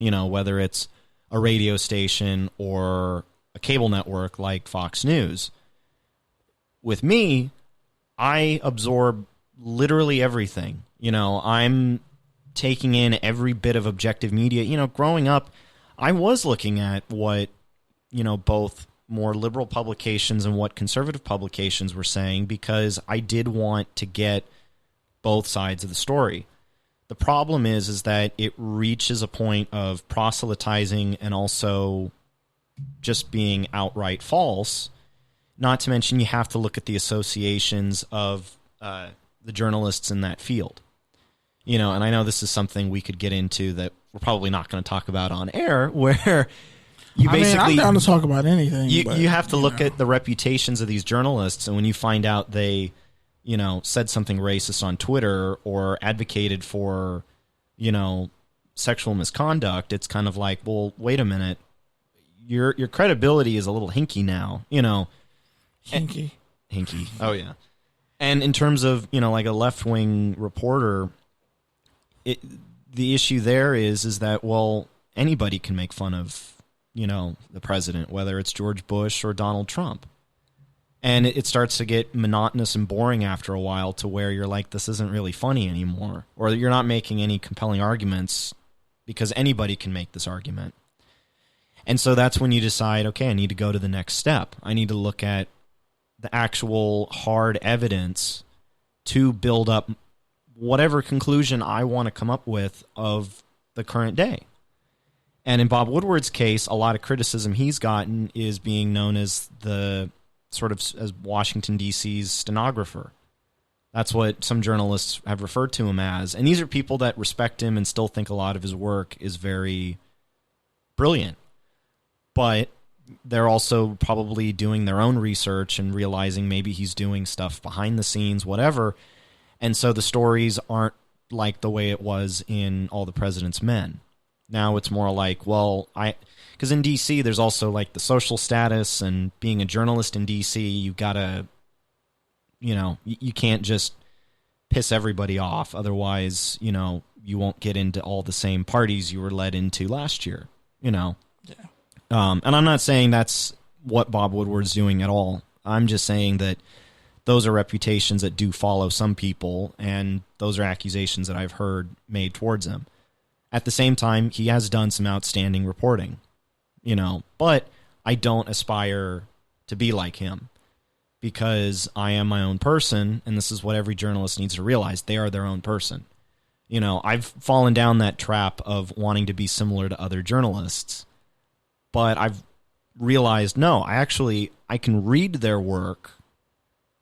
whether it's a radio station or a cable network like Fox News. With me, I absorb literally everything. I'm taking in every bit of objective media. Growing up, I was looking at what, both more liberal publications and what conservative publications were saying, because I did want to get both sides of the story. The problem is that it reaches a point of proselytizing and also just being outright false. Not to mention, you have to look at the associations of the journalists in that field. And I know this is something we could get into that we're probably not going to talk about on air, where you basically... I'm down to talk about anything. You have to look at the reputations of these journalists, and when you find out they, said something racist on Twitter or advocated for, sexual misconduct, it's kind of like, well, wait a minute. Your credibility is a little hinky now, Hinky. Oh, yeah. And in terms of, like a left-wing reporter, the issue there is that, well, anybody can make fun of, the president, whether it's George Bush or Donald Trump. And it starts to get monotonous and boring after a while, to where you're like, this isn't really funny anymore. Or you're not making any compelling arguments, because anybody can make this argument. And so that's when you decide, okay, I need to go to the next step. I need to look at the actual hard evidence to build up whatever conclusion I want to come up with of the current day. And in Bob Woodward's case, a lot of criticism he's gotten is being known as the sort of as Washington, D.C.'s stenographer. That's what some journalists have referred to him as. And these are people that respect him and still think a lot of his work is very brilliant. But they're also probably doing their own research and realizing maybe he's doing stuff behind the scenes, whatever. And so the stories aren't like the way it was in All the President's Men. Now it's more like, well, because in D.C. there's also like the social status, and being a journalist in D.C., you've got to, you can't just piss everybody off. Otherwise, you won't get into all the same parties you were led into last year, Yeah. And I'm not saying that's what Bob Woodward's doing at all. I'm just saying that those are reputations that do follow some people, and those are accusations that I've heard made towards him. At the same time, he has done some outstanding reporting, but I don't aspire to be like him, because I am my own person, and this is what every journalist needs to realize. They are their own person. I've fallen down that trap of wanting to be similar to other journalists. But I've realized, no, I can read their work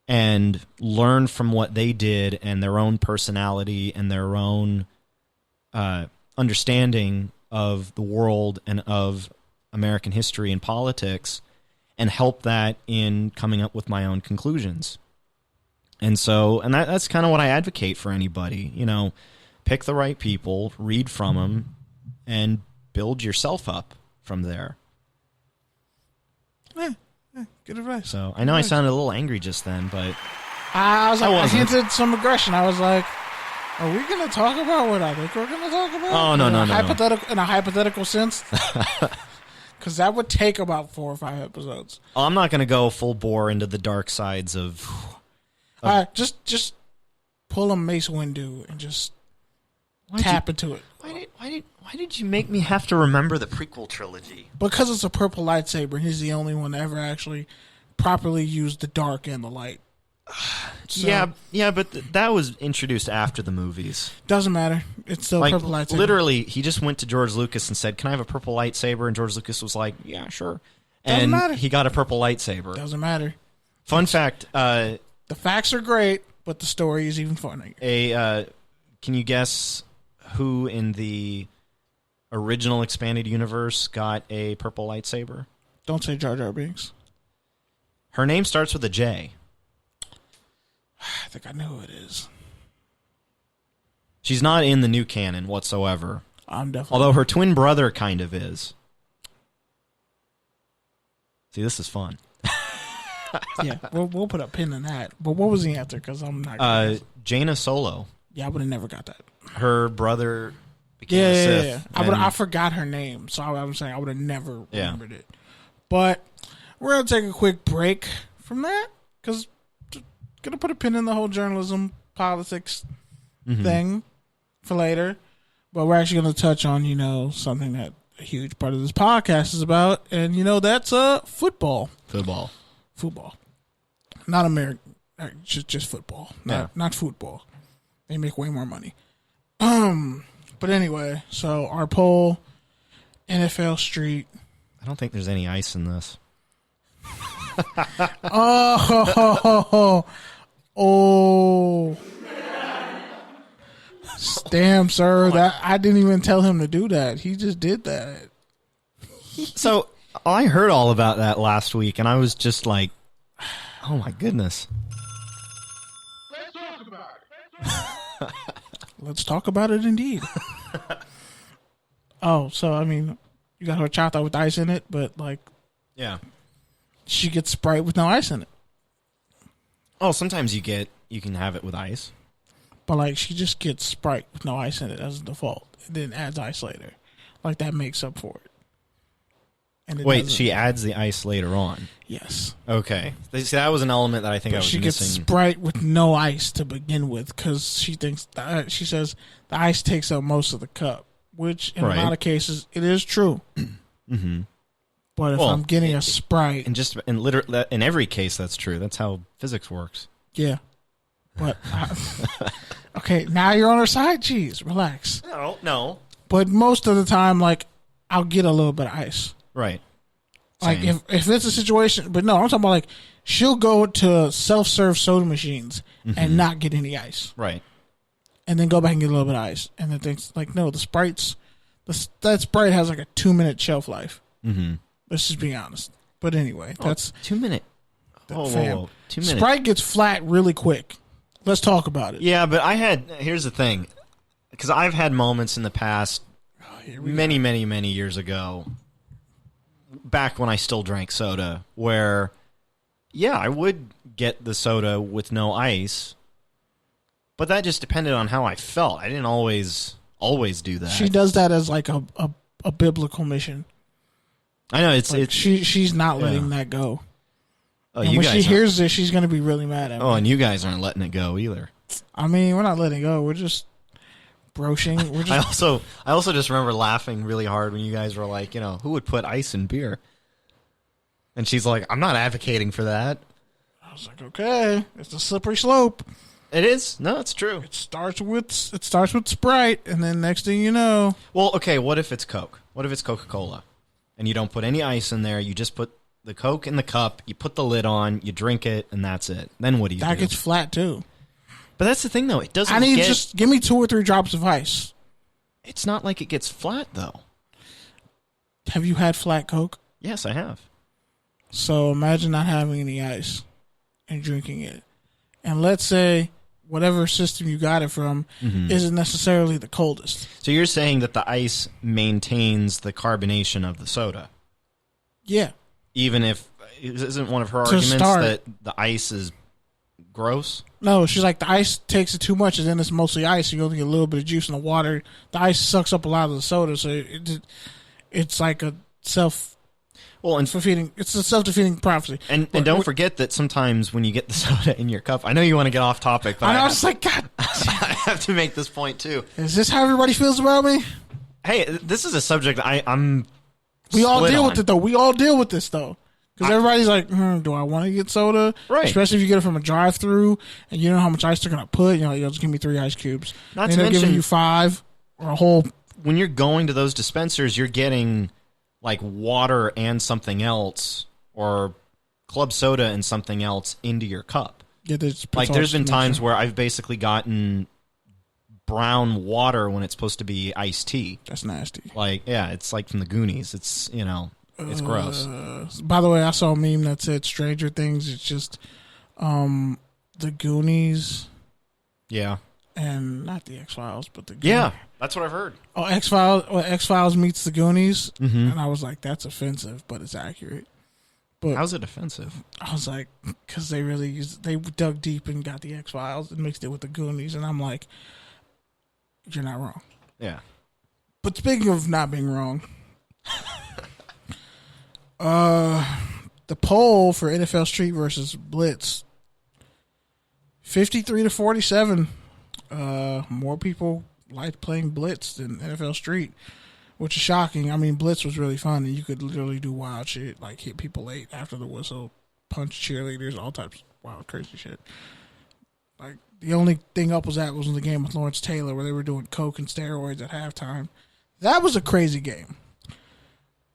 and learn from what they did and their own personality and their own understanding of the world and of American history and politics, and help that in coming up with my own conclusions. And so, that's kind of what I advocate for anybody. Pick the right people, read from them, and build yourself up from there. Good advice. So I know I sounded a little angry just then, but I hinted some aggression. I was like, are we going to talk about what I think we're going to talk about? Oh, no. In a hypothetical sense? Because that would take about 4 or 5 episodes. I'm not going to go full bore into the dark sides of... All right, just pull a Mace Windu and just tap into it. Why did you make me have to remember the prequel trilogy? Because it's a purple lightsaber, and he's the only one to ever actually properly use the dark and the light. So, yeah, but that was introduced after the movies. Doesn't matter. It's still a purple lightsaber. Literally, he just went to George Lucas and said, "Can I have a purple lightsaber?" And George Lucas was like, "Yeah, sure." Doesn't matter. He got a purple lightsaber. Doesn't matter. Fun fact. The facts are great, but the story is even funnier. Can you guess who in the original expanded universe got a purple lightsaber? Don't say Jar Jar Binks. Her name starts with a J. I think I know who it is. She's not in the new canon whatsoever. I'm definitely. Although her twin brother kind of is. See, this is fun. Yeah, we'll put a pin in that. But what was the answer? Because I'm not. Jaina Solo. Yeah, I would have never got that. Her brother became a Sith. I forgot her name, so I'm saying I would have never remembered it. But we're going to take a quick break from that because going to put a pin in the whole journalism, politics thing for later. But we're actually going to touch on, something that a huge part of this podcast is about. And, that's football. Football. Not American. Just football. Not football. They make way more money. But anyway, so our poll, NFL Street. I don't think there's any ice in this. Oh. Damn, sir. That I didn't even tell him to do that. He just did that. So I heard all about that last week, and I was just like, oh, my goodness. Let's talk about it. Let's talk about it indeed. Oh, so, I mean, you got her chata with ice in it, but, like... Yeah. She gets Sprite with no ice in it. Oh, sometimes you can have it with ice. But, like, she just gets Sprite with no ice in it as a default, and then adds ice later. Like, that makes up for it. And wait, she adds the ice later on? Yes. Okay. See, that was an element that I think I was missing. She gets Sprite with no ice to begin with, because she says the ice takes up most of the cup, which, in a lot of cases, it is true. Mm-hmm. But if I'm getting a Sprite... In every case, that's true. That's how physics works. Yeah. But... okay, now you're on her side. Jeez, relax. No. But most of the time, like, I'll get a little bit of ice. Right. Like, if it's a situation... But no, I'm talking about, like, she'll go to self-serve soda machines and not get any ice. Right. And then go back and get a little bit of ice. And then thinks, like, no, the Sprites... That Sprite has, like, a 2-minute shelf life. Mm-hmm. Let's just be honest. But anyway, that's... 2 minute. Whoa. 2 minutes. Sprite gets flat really quick. Let's talk about it. Yeah, but here's the thing. Because I've had moments in the past, many, many, many years ago, back when I still drank soda, where, yeah, I would get the soda with no ice, but that just depended on how I felt. I didn't always do that. She does that as like a biblical mission. I know it's she's not letting that go. Oh, and when she hears this, she's going to be really mad at me. Oh, and you guys aren't letting it go either. I mean, we're not letting it go. We're just broaching. I also just remember laughing really hard when you guys were like, who would put ice in beer? And she's like, I'm not advocating for that. I was like, okay, it's a slippery slope. It is. No, it's true. It starts with Sprite, and then next thing you know. Well, okay, what if it's Coke? What if it's Coca-Cola? And you don't put any ice in there. You just put the Coke in the cup. You put the lid on. You drink it, and that's it. Then what do you do? That gets flat, too. But that's the thing, though. It doesn't just give me 2 or 3 drops of ice. It's not like it gets flat, though. Have you had flat Coke? Yes, I have. So imagine not having any ice and drinking it. And let's say whatever system you got it from isn't necessarily the coldest. So you're saying that the ice maintains the carbonation of the soda? Yeah. Even if, isn't one of her arguments that the ice is gross? No, she's like, the ice takes it too much, and then it's mostly ice, and you only get a little bit of juice in the water. The ice sucks up a lot of the soda, so it's like a self-defeating prophecy. And don't forget that sometimes when you get the soda in your cup, I know you want to get off topic, but I was like, God, I have to make this point too. Is this how everybody feels about me? Hey, this is a subject we all deal with it though. We all deal with this though. Because everybody's like, do I want to get soda? Right. Especially if you get it from a drive-thru and you know how much ice they're going to put. You're like, just give me 3 ice cubes. Not and to they're giving you 5 or a whole. When you're going to those dispensers, you're getting like water and something else, or club soda and something else into your cup. Yeah, there's been times where I've basically gotten brown water when it's supposed to be iced tea. That's nasty. Like, yeah, it's like from the Goonies. It's, it's gross. By the way, I saw a meme that said Stranger Things. It's just the Goonies. Yeah. And not the X-Files, but the Goonies. Yeah, that's what I've heard. Oh, X-Files meets the Goonies. Mm-hmm. And I was like, that's offensive, but it's accurate. But how's it offensive? I was like, because they dug deep and got the X-Files and mixed it with the Goonies. And I'm like, you're not wrong. Yeah. But speaking of not being wrong, the poll for NFL Street versus Blitz, 53-47. More people liked playing Blitz than NFL Street, which is shocking. I mean, Blitz was really fun, and you could literally do wild shit, like hit people late after the whistle, punch cheerleaders, all types of wild, crazy shit. Like, the only thing up was the game with Lawrence Taylor where they were doing coke and steroids at halftime. That was a crazy game.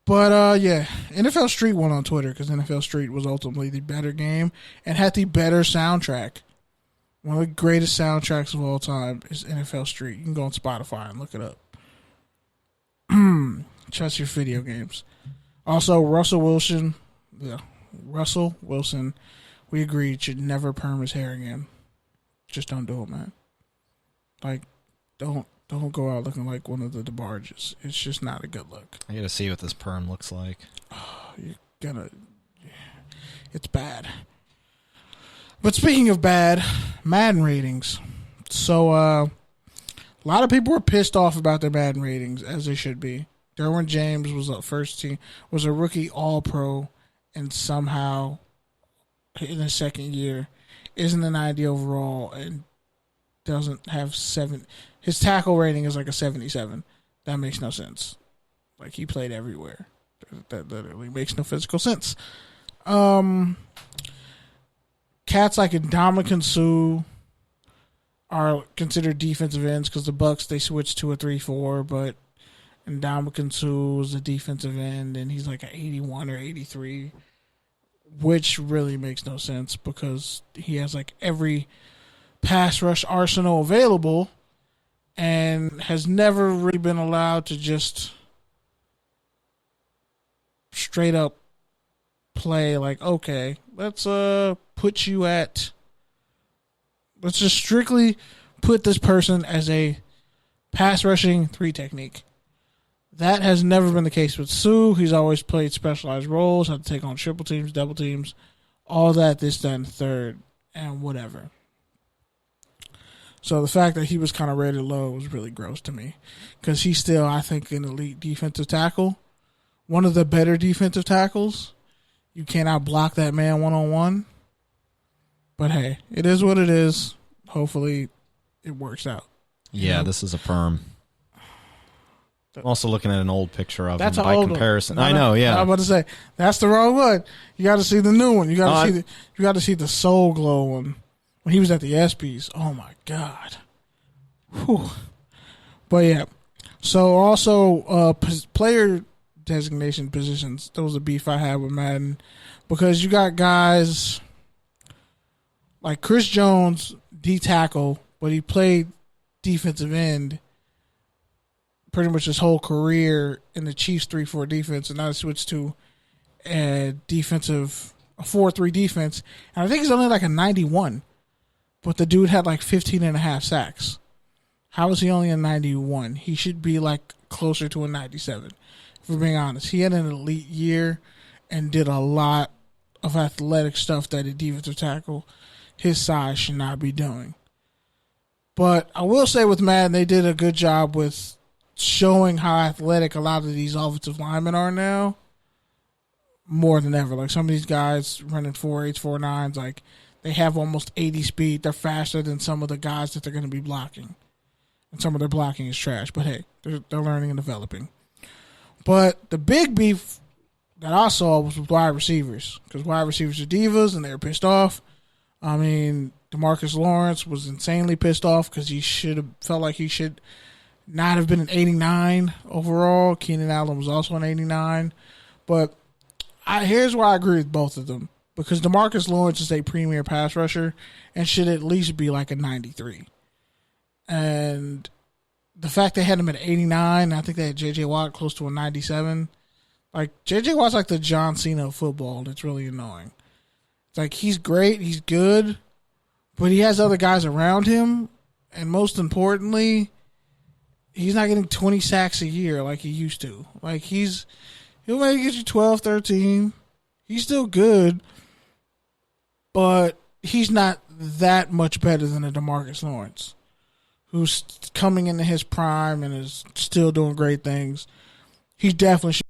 But, yeah, NFL Street won on Twitter because NFL Street was ultimately the better game and had the better soundtrack. One of the greatest soundtracks of all time is NFL Street. You can go on Spotify and look it up. Trust your video games. Also, Russell Wilson, we agreed, should never perm his hair again. Just don't do it, man. Like, don't go out looking like one of the DeBarges. It's just not a good look. I gotta see what this perm looks like. It's bad. But speaking of bad, Madden ratings. So, a lot of people were pissed off about their Madden ratings, as they should be. Derwin James was a first team, was a rookie All-Pro, and somehow in his second year isn't an 90 overall and doesn't have 7. His tackle rating is like a 77. That makes no sense. Like, he played everywhere. That literally makes no physical sense. Cats like Ndamukong Suh are considered defensive ends because the Bucks, they switched to a 3-4, but Ndamukong Suh is a defensive end, and he's like an 81 or 83, which really makes no sense because he has like every pass rush arsenal available and has never really been allowed to just straight up play like, okay, let's put you at, let's just strictly put this person as a pass rushing 3 technique. That has never been the case with Sue. He's always played specialized roles, had to take on triple teams, double teams, all that, this, that, and third, and whatever. So the fact that he was kind of rated low was really gross to me because he's still, I think, an elite defensive tackle. One of the better defensive tackles. You can't outblock that man one-on-one. But hey, it is what it is. Hopefully it works out. Yeah, this is a perm. I'm also looking at an old picture of that's him by comparison. I know, yeah. I was about to say that's the wrong one. You got to see the new one. You got to see the Soul Glow one when he was at the ESPYs. Oh my God. Whew. But yeah. So also player designation positions. That was a beef I had with Madden because you got guys like Chris Jones, D tackle, but he played defensive end pretty much his whole career in the Chiefs 3-4 defense, and now he switched to a 4-3 defense. And I think he's only like a 91, but the dude had like 15 and a half sacks. How is he only a 91? He should be like closer to a 97, if we're being honest. He had an elite year and did a lot of athletic stuff that a defensive tackle his size should not be doing. But I will say with Madden, they did a good job with showing how athletic a lot of these offensive linemen are now, more than ever. Like some of these guys running 4.8s, 4.9s, like they have almost 80 speed. They're faster than some of the guys that they're going to be blocking, and some of their blocking is trash. But hey, they're learning and developing. But the big beef that I saw was with wide receivers, because wide receivers are divas and they were pissed off. I mean, DeMarcus Lawrence was insanely pissed off because he felt like he should not have been an 89 overall. Keenan Allen was also an 89. But here's where I agree with both of them. Because DeMarcus Lawrence is a premier pass rusher and should at least be like a 93. And the fact they had him at 89, I think they had J.J. Watt close to a 97. Like, J.J. Watt's like the John Cena of football. It's really annoying. It's like, he's great, he's good, but he has other guys around him. And most importantly, he's not getting 20 sacks a year like he used to. Like, he'll maybe get you 12, 13. He's still good, but he's not that much better than a DeMarcus Lawrence, who's coming into his prime and is still doing great things, he definitely should